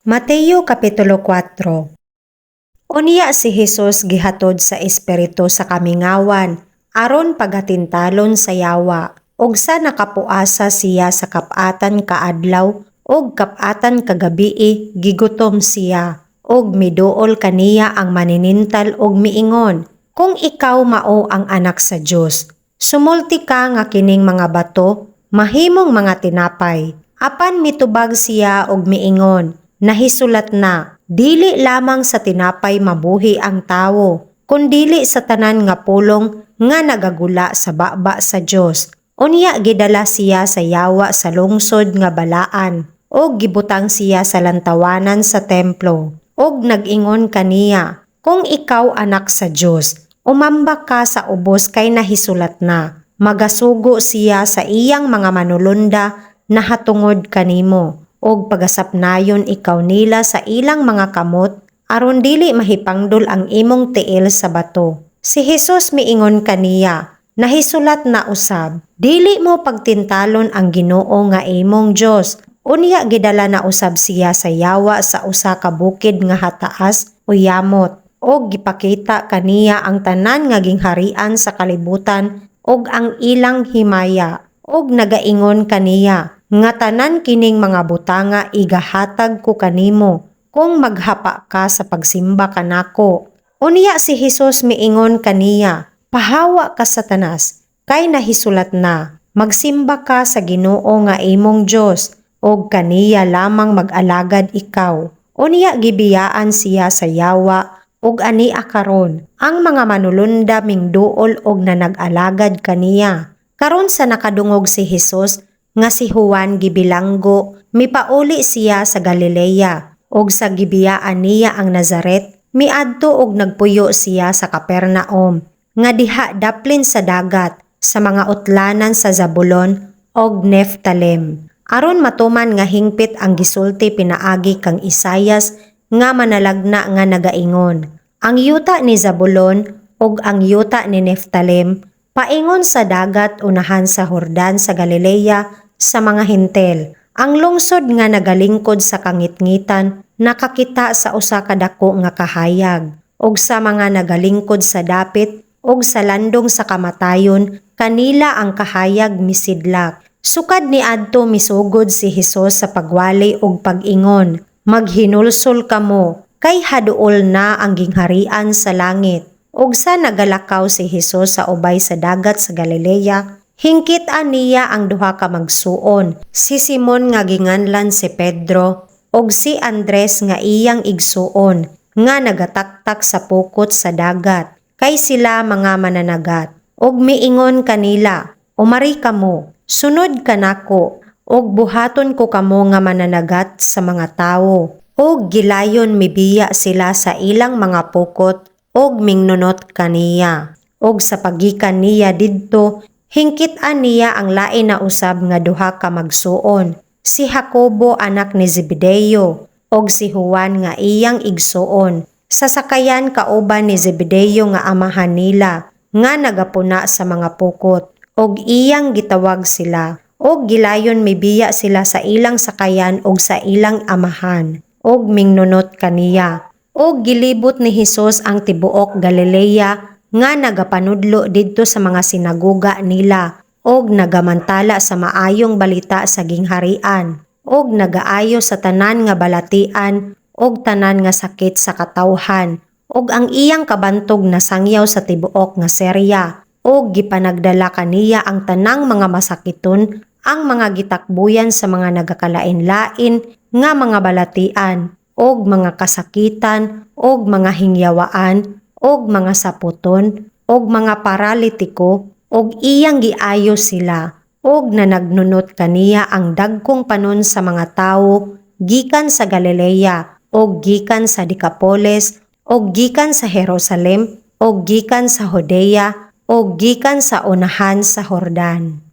Mateo Kapitulo 4. Unya si Jesus gihatod sa espiritu sa kamingawan, aron pagatintalon sa yawa, ug sa nakapuasa siya sa kapatan kaadlaw, ug kapatan kagabii gigutom siya, ug miduol kaniya ang maninintal ug miingon, kung ikaw mao ang anak sa Dios, sumulti ka nga kining mga bato, mahimong mga tinapay. Apan mitubag siya og miingon, nahisulat na, dili lamang sa tinapay mabuhi ang tawo, kundili sa tanan nga pulong nga nagagula sa baba sa Dios. Unya gidala siya sa yawa sa lungsod nga balaan, og gibutang siya sa lantawanan sa templo, og nag-ingon kaniya, kung ikaw anak sa Dios, umambak ka sa ubos kay nahisulat na, magasugo siya sa iyang mga manulunda nahatungod kanimo, og pagasapnayon ikaw nila sa ilang mga kamot, aron dili mahipangdol ang imong tiil sa bato. Si Jesus miingon kaniya, nahisulat na usab, dili mo pagtintalon ang Ginoo nga imong Dios. Unya gidala na usab siya sa yawa sa usa ka bukid nga hataas o yamot, og gipakita kaniya ang tanan nga gingharian sa kalibutan og ang ilang himaya, og nagaingon kaniya, nga tanan kining mga butanga igahatag ko kanimo kung maghapa ka sa pagsimba kanako. Unya si Jesus miingon kaniya, pahawa ka Satanas, kay nahisulat na, magsimba ka sa Ginoo nga imong Dios, og kaniya lamang mag-alagad ikaw. Unya gibiyaan siya sa yawa, og ani akaron, ang mga manulunda mingduol og nanag-alagad kaniya. Karon sa nakadungog si Jesus, nga si Juan gibilanggo, mipauli siya sa Galilea, og sa gibiyaan niya ang Nazaret, miadto og nagpuyo siya sa Capernaum, nga diha daplin sa dagat, sa mga utlanan sa Zabulon og Nephthalim. Aron matuman nga hingpit ang gisulti pinaagi kang Isaias, nga manalagna nga nagaingon, ang yuta ni Zabulon og ang yuta ni Nephthalim, paingon sa dagat unahan sa Jordan sa Galilea, sa mga hintel, ang lungsod nga nagalingkod sa kangitngitan, nakakita sa usa ka dako nga kahayag, og sa mga nagalingkod sa dapit, og sa landong sa kamatayon, kanila ang kahayag misidlak. Sukad ni adto misugod si Hesus sa pagwali og pag-ingon, maghinulsol kamo, kay haduol na ang gingharian sa langit. Og sa nagalakaw si Hesus sa ubay sa dagat sa Galilea, hingkit-an niya ang duha ka magsuon, si Simon nga ginganlan si Pedro, og si Andres nga iyang igsuon, nga nagataktak sa pukot sa dagat, kay sila mga mananagat. Og miingon kanila, umari kamo, sunod kanako, og buhaton ko kamo nga mananagat sa mga tawo. Og gilayon mibiya sila sa ilang mga pukot, og mingnunot kaniya. Og sa pagikan niya didto, hingkit-an niya ang lain na usab nga duha ka magsuon, si Jacobo anak ni Zebedeo, og si Juan nga iyang igsuon, sasakayan kauban ni Zebedeo nga amahan nila, nga nagapuna sa mga pukot, og iyang gitawag sila, og gilayon mibiya sila sa ilang sakayan og sa ilang amahan, og mingnunot kaniya. Og gilibot ni Hesus ang tibuok Galilea, nga nagapanudlo didto sa mga sinagoga nila, og nagamantala sa maayong balita sa gingharian, og nagaayo sa tanan nga balatian, og tanan nga sakit sa katawhan, og ang iyang kabantog na sangyaw sa tibuok nga Syria, og gipanagdala kaniya ang tanang mga masakiton, ang mga gitakbuyan sa mga nagakalain-lain nga mga balatian, og mga kasakitan, og mga hingyawaan, og mga saputon, og mga paralitiko, og iyang giayo sila, og nanagnunot kaniya ang dagkong panon sa mga tawo, gikan sa Galilea, og gikan sa Decapolis, og gikan sa Jerusalem, og gikan sa Judea, og gikan sa unahan sa Jordan.